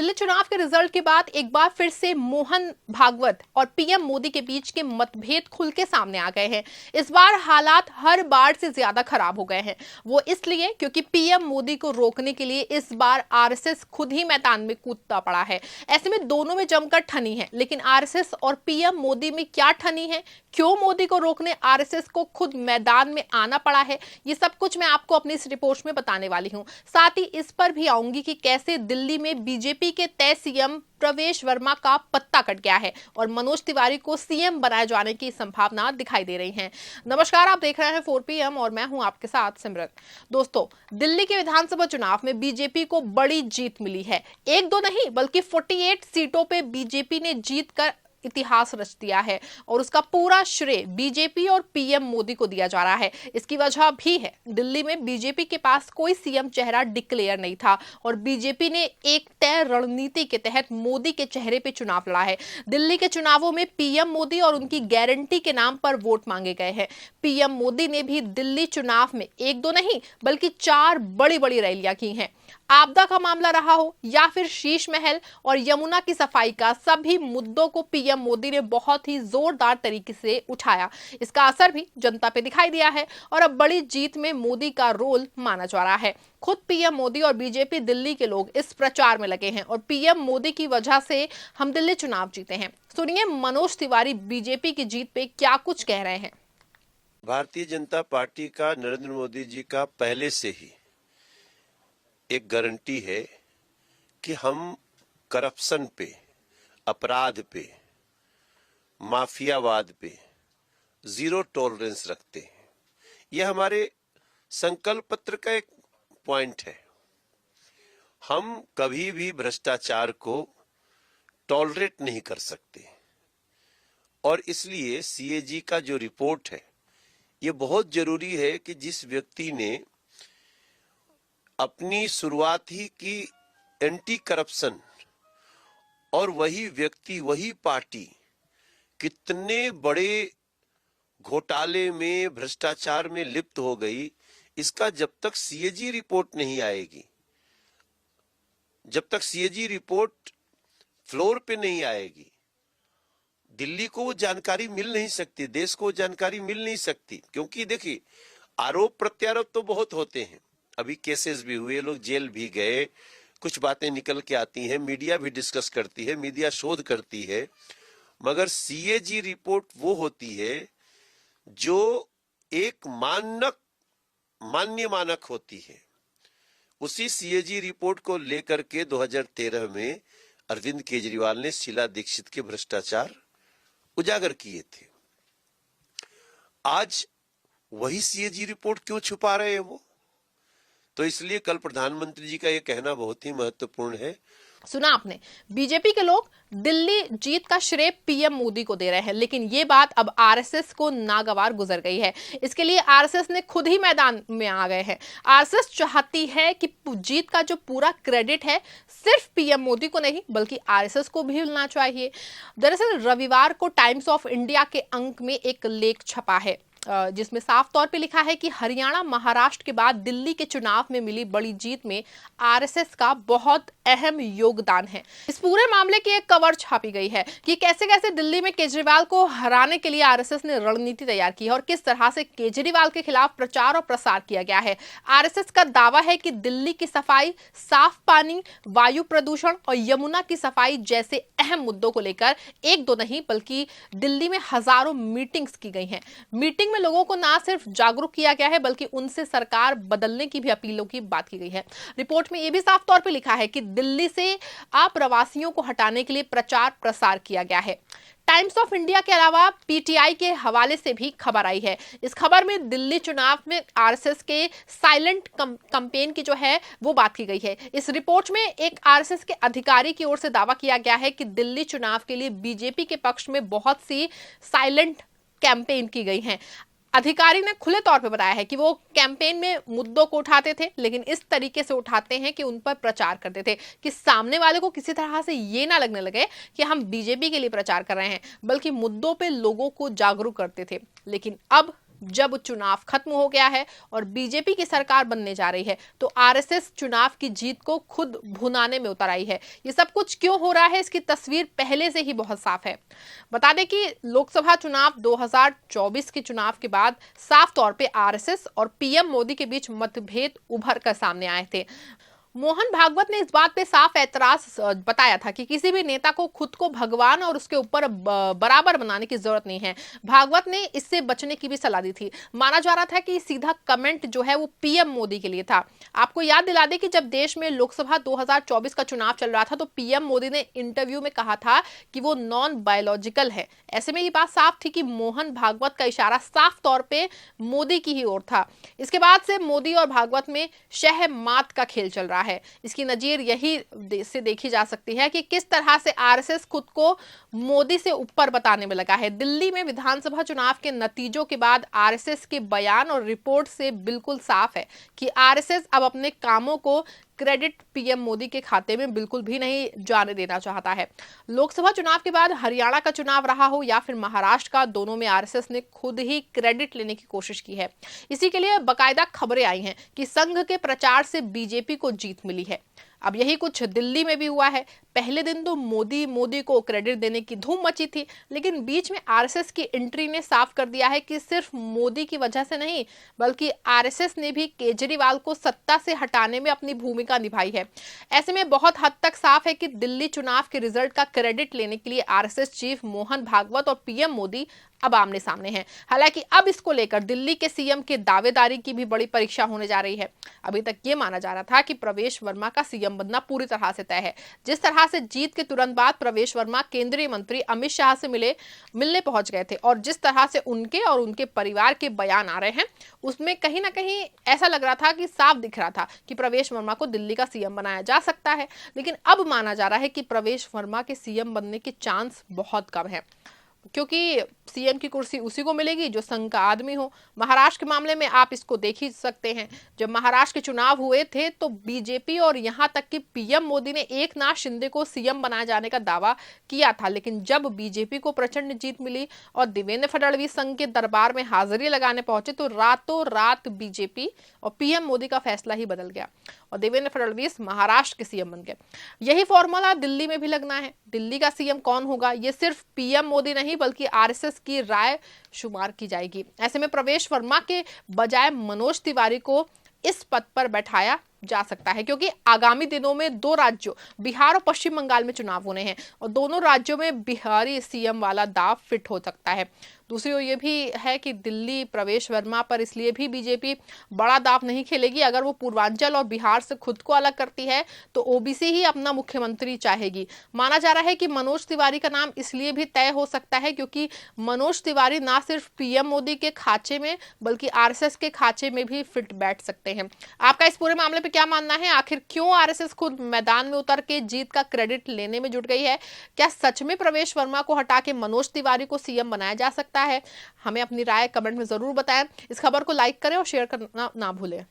दिल्ली चुनाव के रिजल्ट के बाद एक बार फिर से मोहन भागवत और पीएम मोदी के बीच के मतभेद खुल के सामने आ गए हैं। इस बार हालात हर बार से ज्यादा खराब हो गए हैं। वो इसलिए क्योंकि पीएम मोदी को रोकने के लिए इस बार आरएसएस खुद ही मैदान में कूदता पड़ा है। ऐसे में दोनों में जमकर ठनी है, लेकिन आरएसएस और पीएम मोदी में क्या ठनी है, क्यों मोदी को रोकने आरएसएस को खुद मैदान में आना पड़ा है, ये सब कुछ मैं आपको अपनी इस रिपोर्ट में बताने वाली हूं। साथ ही इस पर भी आऊंगी कि कैसे दिल्ली में बीजेपी के तय सीएम प्रवेश वर्मा का पत्ता कट गया है और मनोज तिवारी को सीएम बनाए जाने की संभावना दिखाई दे रही है। नमस्कार, आप देख रहे हैं 4PM और मैं हूं आपके साथ सिमरत। दोस्तों, दिल्ली के विधानसभा चुनाव में बीजेपी को बड़ी जीत मिली है। एक दो नहीं बल्कि 48 सीटों पे बीजेपी ने जीत कर इतिहास रच दिया है और उसका पूरा श्रेय बीजेपी और पीएम मोदी को दिया जा रहा है। इसकी वजह भी है, दिल्ली में बीजेपी के पास कोई सीएम चेहरा डिक्लेयर नहीं था और बीजेपी ने एक तय रणनीति के तहत मोदी के चेहरे पे चुनाव लड़ा है। दिल्ली के चुनावों में पीएम मोदी और उनकी गारंटी के नाम पर वोट मांगे गए हैं। पीएम मोदी ने भी दिल्ली चुनाव में एक दो नहीं बल्कि 4 बड़ी बड़ी रैलियां की हैं। आपदा का मामला रहा हो या फिर शीश महल और यमुना की सफाई का, सभी मुद्दों को पीएम मोदी ने बहुत ही जोरदार तरीके से उठाया। इसका असर भी जनता पे दिखाई दिया है और अब बड़ी जीत में मोदी का रोल माना जा रहा है। खुद पीएम मोदी और बीजेपी दिल्ली के लोग इस प्रचार में लगे हैं और पीएम मोदी की वजह से हम दिल्ली चुनाव जीते हैं। सुनिए मनोज तिवारी बीजेपी की जीत पे क्या कुछ कह रहे हैं। भारतीय जनता पार्टी का नरेंद्र मोदी जी का पहले से ही एक गारंटी है कि हम करप्शन पे, अपराध पे, माफियावाद पे जीरो टॉलरेंस रखते हैं। यह हमारे संकल्प पत्र का एक पॉइंट है। हम कभी भी भ्रष्टाचार को टॉलरेट नहीं कर सकते और इसलिए सीएजी का जो रिपोर्ट है, ये बहुत जरूरी है कि जिस व्यक्ति ने अपनी शुरुआत ही की एंटी करप्शन और वही व्यक्ति, वही पार्टी कितने बड़े घोटाले में, भ्रष्टाचार में लिप्त हो गई, इसका जब तक सीएजी रिपोर्ट नहीं आएगी, जब तक सीएजी रिपोर्ट फ्लोर पे नहीं आएगी, दिल्ली को वो जानकारी मिल नहीं सकती, देश को वो जानकारी मिल नहीं सकती। क्योंकि देखिए, आरोप प्रत्यारोप तो बहुत होते हैं, अभी केसेस भी हुए, लोग जेल भी गए, कुछ बातें निकल के आती हैं, मीडिया भी डिस्कस करती है, मीडिया शोध करती है, मगर सीएजी रिपोर्ट वो होती है जो एक मान्य मानक होती है। उसी सीएजी रिपोर्ट को लेकर के 2013 में अरविंद केजरीवाल ने शीला दीक्षित के भ्रष्टाचार उजागर किए थे। आज वही सीएजी रिपोर्ट क्यों छुपा रहे हैं वो? तो इसलिए कल प्रधानमंत्री जी का ये कहना बहुत ही महत्वपूर्ण है। सुना आपने, बीजेपी के लोग दिल्ली जीत का श्रेय पीएम मोदी को दे रहे हैं, लेकिन ये बात अब आरएसएस को नागवार गुजर गई है। इसके लिए आरएसएस ने खुद ही मैदान में आ गए हैं। आरएसएस चाहती है कि जीत का जो पूरा क्रेडिट है सिर्फ पीएम मोदी को नहीं बल्कि आरएसएस को भी मिलना चाहिए। दरअसल रविवार को टाइम्स ऑफ इंडिया के अंक में एक लेख छपा है जिसमें साफ तौर पे लिखा है कि हरियाणा, महाराष्ट्र के बाद दिल्ली के चुनाव में मिली बड़ी जीत में आरएसएस का बहुत अहम योगदान है। इस पूरे मामले की एक कवर छापी गई है कि कैसे कैसे दिल्ली में केजरीवाल को हराने के लिए आरएसएस ने रणनीति तैयार की है और किस तरह से केजरीवाल के खिलाफ प्रचार और प्रसार किया गया है। आरएसएस का दावा है कि दिल्ली की सफाई, साफ पानी, वायु प्रदूषण और यमुना की सफाई जैसे अहम मुद्दों को लेकर एक दो नहीं बल्कि दिल्ली में हजारों मीटिंग्स की गई हैं। मीटिंग में लोगों को ना सिर्फ जागरूक किया गया है बल्कि उनसे सरकार बदलने की भी अपीलों की बात की गई है। रिपोर्ट में यह भी साफ तौर पे लिखा है कि दिल्ली से अप्रवासियों को हटाने के लिए प्रचार प्रसार किया गया है। टाइम्स ऑफ इंडिया के अलावा पीटीआई के हवाले से भी खबर आई है। इस खबर में दिल्ली चुनाव में आरएसएस के साइलेंट कैंपेन की जो है वो बात की गई है। इस रिपोर्ट में एक आरएसएस के अधिकारी की ओर से दावा किया गया है कि दिल्ली चुनाव के लिए बीजेपी के पक्ष में बहुत सी साइलेंट कैंपेन की गई हैं। अधिकारी ने खुले तौर पे बताया है कि वो कैंपेन में मुद्दों को उठाते थे, लेकिन इस तरीके से उठाते हैं कि उन पर प्रचार करते थे कि सामने वाले को किसी तरह से ये ना लगने लगे कि हम बीजेपी के लिए प्रचार कर रहे हैं, बल्कि मुद्दों पे लोगों को जागरूक करते थे। लेकिन अब जब चुनाव खत्म हो गया है और बीजेपी की सरकार बनने जा रही है तो आरएसएस चुनाव की जीत को खुद भुनाने में उतर आई है। ये सब कुछ क्यों हो रहा है, इसकी तस्वीर पहले से ही बहुत साफ है। बता दें कि लोकसभा चुनाव 2024 के चुनाव के बाद साफ तौर पे आरएसएस और पीएम मोदी के बीच मतभेद उभर कर सामने आए थे। मोहन भागवत ने इस बात पे साफ ऐतराज बताया था कि किसी भी नेता को खुद को भगवान और उसके ऊपर बराबर बनाने की जरूरत नहीं है। भागवत ने इससे बचने की भी सलाह दी थी। माना जा रहा था कि सीधा कमेंट जो है वो पीएम मोदी के लिए था। आपको याद दिला दें कि जब देश में लोकसभा 2024 का चुनाव चल रहा था तो पीएम मोदी ने इंटरव्यू में कहा था कि वो नॉन बायोलॉजिकल है। ऐसे में ये बात साफ थी कि मोहन भागवत का इशारा साफ तौर पर मोदी की ही ओर था। इसके बाद से मोदी और भागवत में शह मात का खेल चल रहा है। इसकी नजीर यही से देखी जा सकती है कि किस तरह से आरएसएस खुद को मोदी से ऊपर बताने में लगा है। दिल्ली में विधानसभा चुनाव के नतीजों के बाद आरएसएस के बयान और रिपोर्ट से बिल्कुल साफ है कि आरएसएस अब अपने कामों को क्रेडिट पीएम मोदी के खाते में बिल्कुल भी नहीं जाने देना चाहता है। लोकसभा चुनाव के बाद हरियाणा का चुनाव रहा हो या फिर महाराष्ट्र का, दोनों में आरएसएस ने खुद ही क्रेडिट लेने की कोशिश की है। इसी के लिए बाकायदा खबरें आई हैं कि संघ के प्रचार से बीजेपी को जीत मिली है। अब यही कुछ दिल्ली में भी हुआ है। पहले दिन तो मोदी को क्रेडिट देने की धूम मची थी, लेकिन बीच में आरएसएस की एंट्री ने साफ कर दिया है कि सिर्फ मोदी की वजह से नहीं बल्कि आरएसएस ने भी केजरीवाल को सत्ता से हटाने में अपनी भूमिका निभाई है। ऐसे में बहुत हद तक साफ है कि दिल्ली चुनाव के रिजल्ट का क्रेडिट लेने के लिए आरएसएस चीफ मोहन भागवत और पीएम मोदी अब आमने सामने हैं। हालांकि अब इसको लेकर दिल्ली के सीएम के दावेदारी की भी बड़ी परीक्षा होने जा रही है। अभी तक ये माना जा रहा था कि प्रवेश वर्मा का सीएम बनना पूरी तरह से तय है। जिस तरह से जीत के तुरंत बाद प्रवेश वर्मा केंद्रीय मंत्री अमित शाह से मिलने पहुंच गए थे और जिस तरह से उनके और उनके परिवार के बयान आ रहे हैं उसमें कहीं ना कहीं ऐसा लग रहा था कि साफ दिख रहा था कि प्रवेश वर्मा को दिल्ली का सीएम बनाया जा सकता है। लेकिन अब माना जा रहा है कि प्रवेश वर्मा के सीएम बनने के चांस बहुत कम है, क्योंकि सीएम की कुर्सी उसी को मिलेगी जो संघ का आदमी हो। महाराष्ट्र के मामले में आप इसको देख ही सकते हैं। जब महाराष्ट्र के चुनाव हुए थे तो बीजेपी और यहां तक कि पीएम मोदी ने एकनाथ शिंदे को सीएम बनाए जाने का दावा किया था, लेकिन जब बीजेपी को प्रचंड जीत मिली और देवेंद्र फडणवीस संघ के दरबार में हाजिरी लगाने पहुंचे तो रातों रात बीजेपी और पीएम मोदी का फैसला ही बदल गया और देवेंद्र फडणवीस महाराष्ट्र के सीएम बन गए। यही फॉर्मूला दिल्ली में भी लगना है। दिल्ली का सीएम कौन होगा ये सिर्फ पीएम मोदी नहीं बल्कि आरएसएस की राय शुमार की जाएगी। ऐसे में प्रवेश वर्मा के बजाय मनोज तिवारी को इस पद पर बैठाया जा सकता है, क्योंकि आगामी दिनों में दो राज्यों बिहार और पश्चिम बंगाल में चुनाव होने हैं और दोनों राज्यों में बिहारी सीएम वाला दाव फिट हो सकता है। दूसरी ओर ये भी है कि दिल्ली प्रवेश वर्मा पर इसलिए भी बीजेपी बड़ा दाव नहीं खेलेगी। अगर वो पूर्वांचल और बिहार से खुद को अलग करती है तो ओबीसी ही अपना मुख्यमंत्री चाहेगी। माना जा रहा है कि मनोज तिवारी का नाम इसलिए भी तय हो सकता है क्योंकि मनोज तिवारी ना सिर्फ पीएम मोदी के खांचे में बल्कि आरएसएस के खांचे में भी फिट बैठ सकते हैं। आपका इस पूरे मामले पे क्या मानना है? आखिर क्यों आरएसएस खुद मैदान में उतर के जीत का क्रेडिट लेने में जुट गई है? क्या सच में प्रवेश वर्मा को हटा के मनोज तिवारी को सीएम बनाया जा सकता है? हमें अपनी राय कमेंट में जरूर बताएं। इस खबर को लाइक करें और शेयर करना ना भूलें।